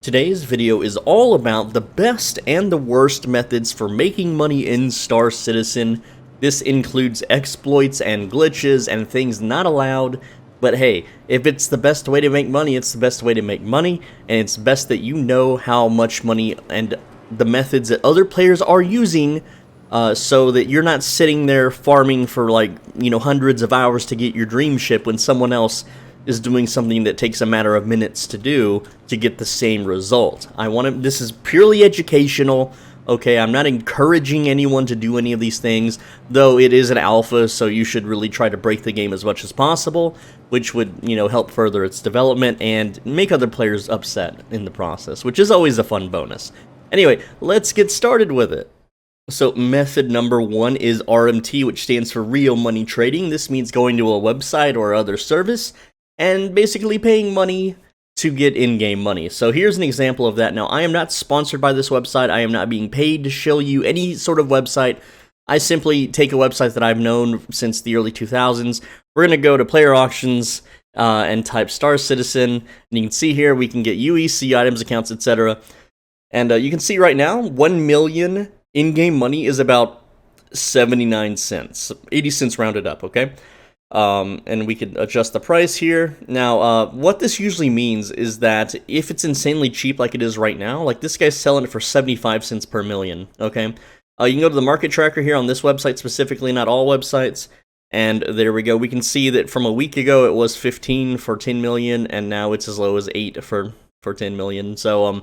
Today's video is all about the best and the worst methods for making money in Star Citizen. This includes exploits and glitches and things not allowed, but hey, if it's the best way to make money, it's the best way to make money, and it's best that you know how much money and the methods that other players are using, so that you're not sitting there farming for hundreds of hours to get your dream ship when someone else is doing something that takes a matter of minutes to do to get the same result. This is purely educational, okay? I'm not encouraging anyone to do any of these things, though it is an alpha, so you should really try to break the game as much as possible, which would, help further its development and make other players upset in the process, which is always a fun bonus. Anyway, let's get started with it. So method number one is RMT, which stands for real money trading. This means going to a website or other service and basically paying money to get in-game money. So here's an example of that. Now, I am not sponsored by this website. I am not being paid to show you any sort of website. I simply take a website that I've known since the early 2000s. We're going to go to player auctions and type Star Citizen. And you can see here we can get aUEC items, accounts, etc. And you can see right now 1 million in-game money is about 79 cents. 80 cents rounded up, okay? And we could adjust the price here. Now, what this usually means is that if it's insanely cheap like it is right now, like this guy's selling it for 75 cents per million, okay? You can go to the market tracker here on this website specifically, not all websites, and there we go. We can see that from a week ago it was 15 for 10 million, and now it's as low as 8 for 10 million. So,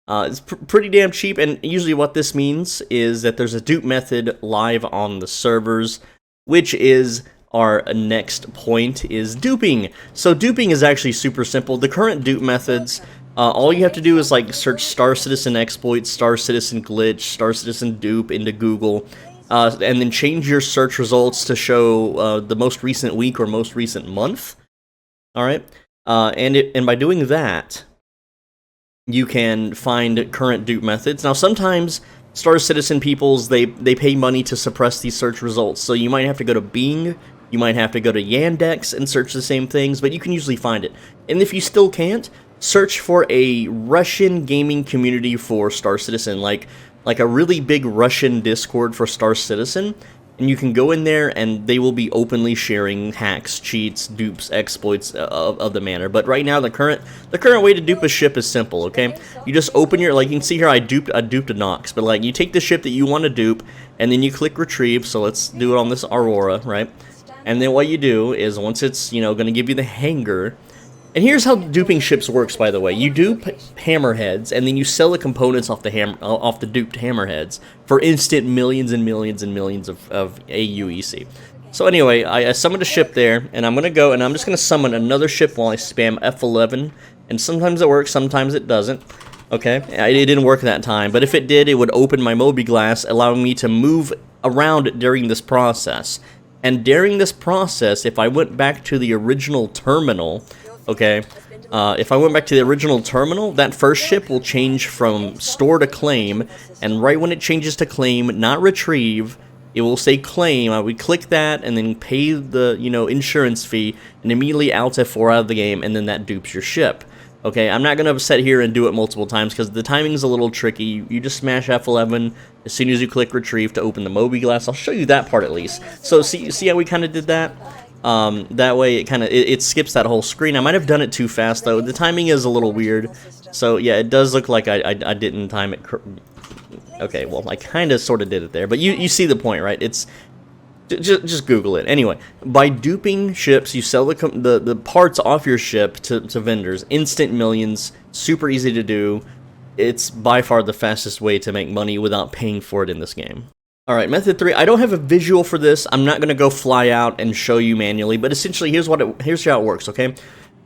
it's pretty damn cheap, and usually what this means is that there's a dupe method live on the servers, which is our next point is duping. So duping is actually super simple. The current dupe methods, all you have to do is search Star Citizen exploit, Star Citizen glitch, Star Citizen dupe into Google, and then change your search results to show the most recent week or most recent month. All right, and by doing that, you can find current dupe methods. Now, sometimes Star Citizen peoples, they pay money to suppress these search results. So you might have to go to Bing, you might have to go to Yandex and search the same things, but you can usually find it. And if you still can't, search for a Russian gaming community for Star Citizen, like a really big Russian Discord for Star Citizen. And you can go in there and they will be openly sharing hacks, cheats, dupes, exploits of the manner. But right now, the current way to dupe a ship is simple, okay? You just open your, you can see here I duped a Nox, but you take the ship that you want to dupe, and then you click retrieve, so let's do it on this Aurora, right? And then what you do is once it's, going to give you the hanger, and here's how duping ships works, by the way. You dupe hammerheads, and then you sell the components off the duped hammerheads for instant millions and millions and millions of aUEC. So anyway, I summoned a ship there, and I'm going to go, and I'm just going to summon another ship while I spam F11, and sometimes it works, sometimes it doesn't. Okay, it didn't work that time, but if it did, it would open my Moby Glass, allowing me to move around during this process. And during this process, if I went back to the original terminal, okay, if I went back to the original terminal, that first ship will change from store to claim, and right when it changes to claim, not retrieve, it will say claim. I would click that and then pay the, insurance fee, and immediately Alt F4 out of the game, and then that dupes your ship. Okay, I'm not going to sit here and do it multiple times because the timing is a little tricky. You just smash F11 as soon as you click retrieve to open the Moby Glass. I'll show you that part at least. So see how we kind of did that? That way it skips that whole screen. I might have done it too fast though. The timing is a little weird. So yeah, it does look like I didn't time it. Okay, well I kind of sort of did it there, but you see the point, right? It's just Google it. Anyway, by duping ships, you sell the parts off your ship to vendors. Instant millions, super easy to do. It's by far the fastest way to make money without paying for it in this game. Alright, method 3. I don't have a visual for this. I'm not going to go fly out and show you manually, but essentially here's how it works, okay?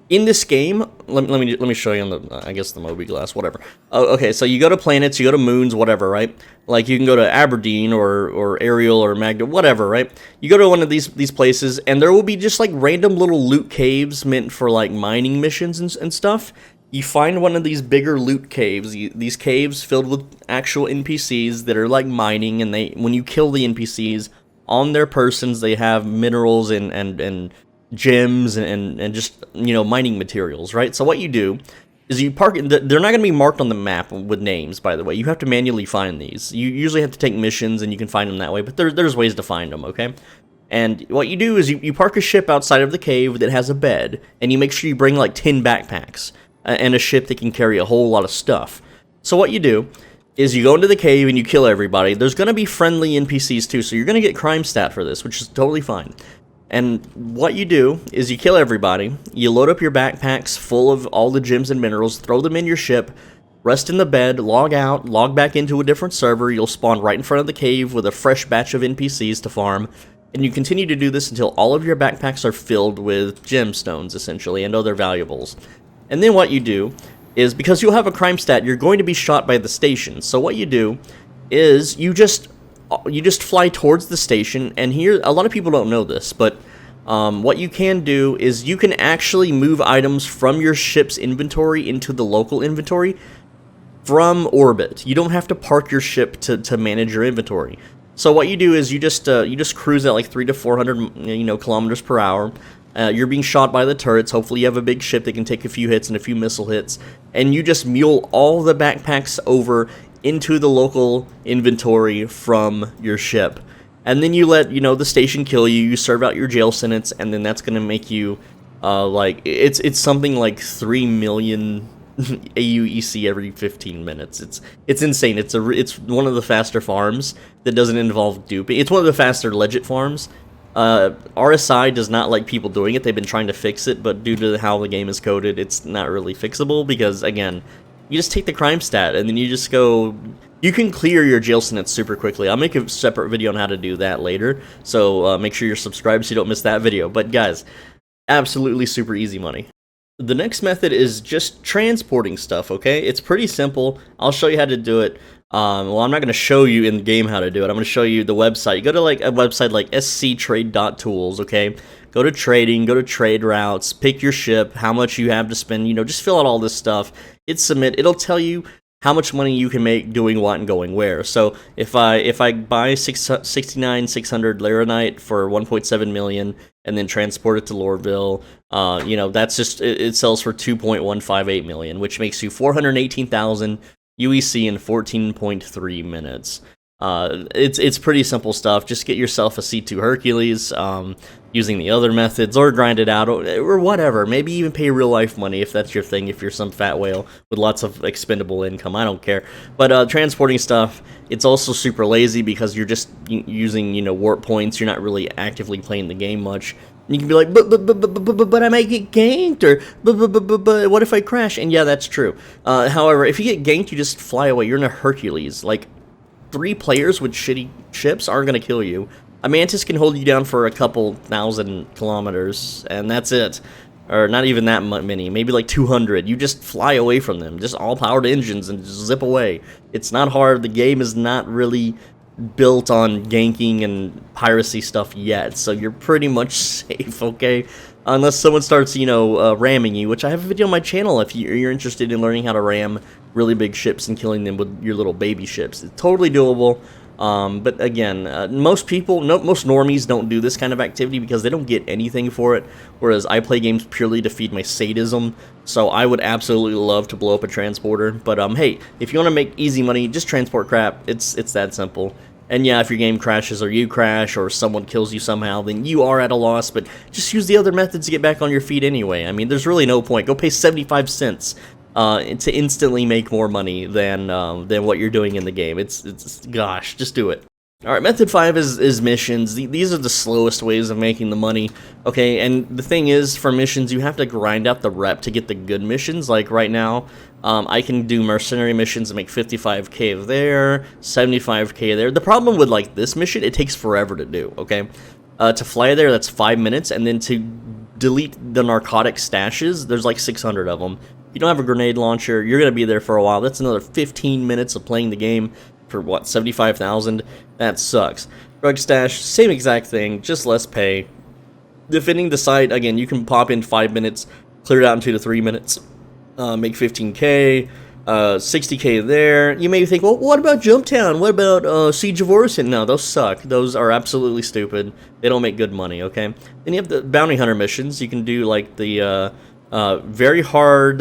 In this game, let me show you on the, I guess the Moby Glass, whatever. Okay, so you go to planets, you go to moons, whatever, right? Like you can go to Aberdeen or Ariel or Magda, whatever, right? You go to one of these places, and there will be just random little loot caves meant for mining missions and stuff. You find one of these bigger loot caves, these caves filled with actual NPCs that are mining, and when you kill the NPCs, on their persons they have minerals and gems and just mining materials, right? So what you do is you park. They're not going to be marked on the map with names, by the way. You have to manually find these. You usually have to take missions, and you can find them that way, but there's ways to find them, okay? And what you do is you park a ship outside of the cave that has a bed, and you make sure you bring like 10 backpacks and a ship that can carry a whole lot of stuff. So what you do is you go into the cave and you kill everybody. There's going to be friendly NPCs too, so you're going to get crime stat for this, which is totally fine. And what you do is you kill everybody, you load up your backpacks full of all the gems and minerals, throw them in your ship, rest in the bed, log out, log back into a different server, you'll spawn right in front of the cave with a fresh batch of NPCs to farm, and you continue to do this until all of your backpacks are filled with gemstones, essentially, and other valuables. And then what you do is, because you'll have a crime stat, you're going to be shot by the station. So what you do is you just fly towards the station, and here, a lot of people don't know this, but what you can do is you can actually move items from your ship's inventory into the local inventory from orbit. You don't have to park your ship to manage your inventory. So what you do is you just cruise at like 300 to 400 kilometers per hour. You're being shot by the turrets. Hopefully you have a big ship that can take a few hits and a few missile hits, and you just mule all the backpacks over into the local inventory from your ship. And then you let, the station kill you, you serve out your jail sentence, and then that's going to make you, it's something like 3 million aUEC every 15 minutes. It's insane. It's one of the faster farms that doesn't involve duping. It's one of the faster legit farms. RSI does not like people doing it. They've been trying to fix it, but due to how the game is coded, it's not really fixable because, again, you just take the crime stat, and then you just go... You can clear your jail sentence super quickly. I'll make a separate video on how to do that later, so make sure you're subscribed so you don't miss that video. But guys, absolutely super easy money. The next method is just transporting stuff, okay? It's pretty simple. I'll show you how to do it. Well, I'm not going to show you in the game how to do it. I'm going to show you the website. You go to like a website like sctrade.tools, okay? Go to trading, go to trade routes, pick your ship, how much you have to spend, just fill out all this stuff. Hit submit. It'll tell you how much money you can make doing what and going where. So if I buy 600 Laranite for 1.7 million and then transport it to Loreville, that's just, it sells for 2.158 million, which makes you 418,000 UEC in 14.3 minutes. It's pretty simple stuff. Just get yourself a C2 Hercules, using the other methods, or grind it out, or whatever. Maybe even pay real life money if that's your thing, if you're some fat whale with lots of expendable income. I don't care. But transporting stuff, it's also super lazy because you're just using, warp points. You're not really actively playing the game much. And you can be like, but I might get ganked, or but what if I crash? And yeah, that's true. However, if you get ganked, you just fly away. You're in a Hercules. Like, 3 players with shitty ships aren't going to kill you. A Mantis can hold you down for a couple 1,000 kilometers, and that's it. Or not even that many, maybe like 200. You just fly away from them, just all-powered engines, and just zip away. It's not hard. The game is not really built on ganking and piracy stuff yet, so you're pretty much safe, okay? Unless someone starts, ramming you, which I have a video on my channel if you're interested in learning how to ram really big ships and killing them with your little baby ships. It's totally doable. But again, most normies don't do this kind of activity because they don't get anything for it, whereas I play games purely to feed my sadism, so I would absolutely love to blow up a transporter. But hey, if you want to make easy money, just transport crap. It's that simple. And yeah, if your game crashes or you crash or someone kills you somehow, then you are at a loss, but just use the other methods to get back on your feet anyway. I mean, there's really no point. Go pay 75 cents to instantly make more money than what you're doing in the game. It's gosh, just do it. Alright, method 5 is missions. These are the slowest ways of making the money, okay? And the thing is, for missions, you have to grind out the rep to get the good missions. Like right now, I can do mercenary missions and make 55k there, 75k there. The problem with like this mission, it takes forever to do, okay? To fly there, that's 5 minutes, and then to delete the narcotic stashes, there's like 600 of them. If you don't have a grenade launcher, you're going to be there for a while. That's another 15 minutes of playing the game for, what, 75,000? That sucks. Drug stash, same exact thing, just less pay. Defending the site, again, you can pop in 5 minutes, clear it out in 2 to 3 minutes, make 15k, 60k there. You may think, well, what about Jumptown? What about Siege of Orison? No, those suck. Those are absolutely stupid. They don't make good money, okay? Then you have the bounty hunter missions. You can do, like, the very hard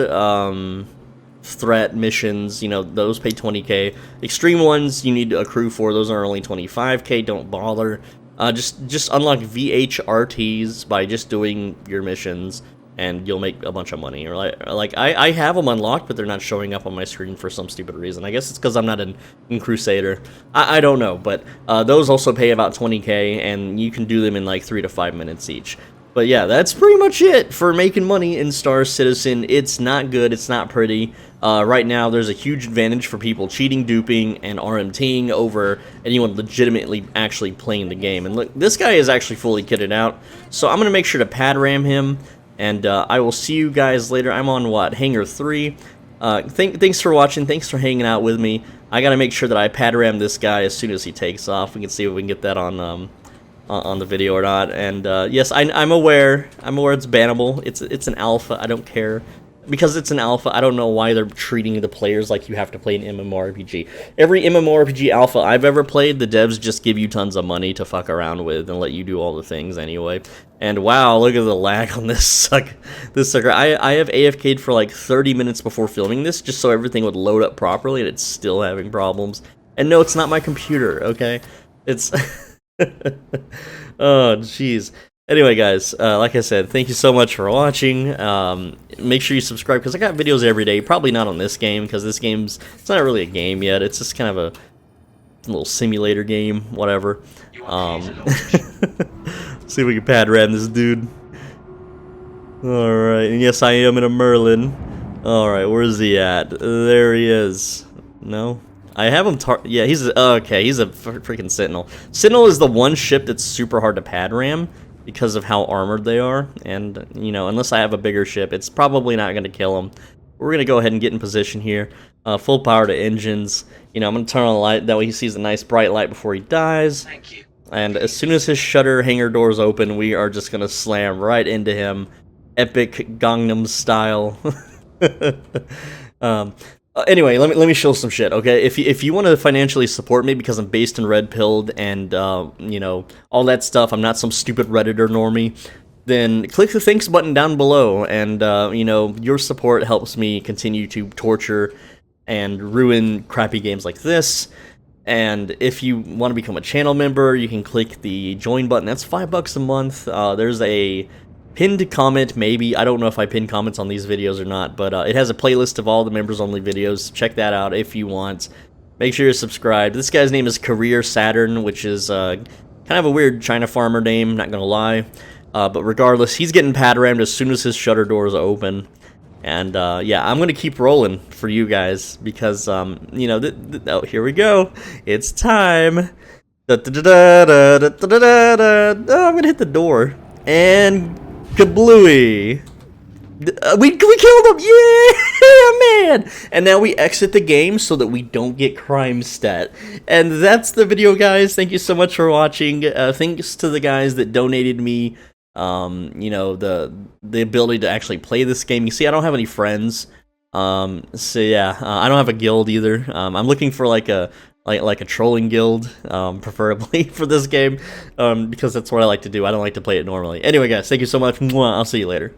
threat missions, you know, those pay 20k. Extreme ones you need to accrue for, those are only 25k, don't bother. Just unlock VHRTs by just doing your missions, and you'll make a bunch of money. Or like I have them unlocked, but they're not showing up on my screen for some stupid reason. I guess it's because I'm not in Crusader. I don't know, but those also pay about 20k, and you can do them in like 3 to 5 minutes each. But yeah, that's pretty much it for making money in Star Citizen. It's not good, it's not pretty. Right now, there's a huge advantage for people cheating, duping, and RMTing over anyone legitimately actually playing the game. And look, this guy is actually fully kitted out, so I'm going to make sure to pad ram him, and I will see you guys later. I'm on, what, Hangar 3? Thanks for watching, thanks for hanging out with me. I got to make sure that I pad ram this guy as soon as he takes off. We can see if we can get that on the video or not. And yes, I'm aware it's bannable. It's an alpha. I don't care. Because it's an alpha, I don't know why they're treating the players like you have to play an MMORPG. Every MMORPG alpha I've ever played, the devs just give you tons of money to fuck around with and let you do all the things anyway. And wow, look at the lag on this sucker. I have AFK'd for like 30 minutes before filming this, just so everything would load up properly, and it's still having problems. And no, it's not my computer, okay? It's... Oh, jeez. Anyway, guys, like I said, thank you so much for watching. Make sure you subscribe, because I got videos every day. Probably not on this game, because this game's... It's not really a game yet. It's just kind of a little simulator game, whatever. See if we can pad ram this dude. Alright, and yes, I am in a Merlin. Alright, where is he at? There he is. No? I have him yeah, he's okay, he's a freaking Sentinel. Sentinel is the one ship that's super hard to pad ram because of how armored they are, and, you know, unless I have a bigger ship, it's probably not going to kill him. We're going to go ahead and get in position here. Full power to engines. You know, I'm going to turn on the light, that way he sees a nice bright light before he dies. Thank you. And as soon as his shutter hangar doors open, we are just going to slam right into him. Epic Gangnam style. Anyway, let me show some shit, okay? If you want to financially support me because I'm based in Red Pilled and, you know, all that stuff, I'm not some stupid Redditor normie, then click the thanks button down below, and, you know, your support helps me continue to torture and ruin crappy games like this. And if you want to become a channel member, you can click the join button. That's $5 a month. There's a pinned comment, maybe. I don't know if I pin comments on these videos or not, but it has a playlist of all the members-only videos. Check that out if you want. Make sure you're subscribed. This guy's name is Career Saturn, which is kind of a weird China farmer name, not gonna lie. But regardless, he's getting pad rammed as soon as his shutter doors open. And yeah, I'm gonna keep rolling for you guys because you know, oh, here we go. It's time. Oh, I'm gonna hit the door and kablooey. We killed him! Yeah, man! And now we exit the game so that we don't get crime stat. And that's the video, guys. Thank you so much for watching. Thanks to the guys that donated me, you know, the ability to actually play this game. You see, I don't have any friends. So yeah, I don't have a guild either. I'm looking for like a trolling guild, preferably for this game, because that's what I like to do. I don't like to play it normally. Anyway, guys, thank you so much. Mwah, I'll see you later.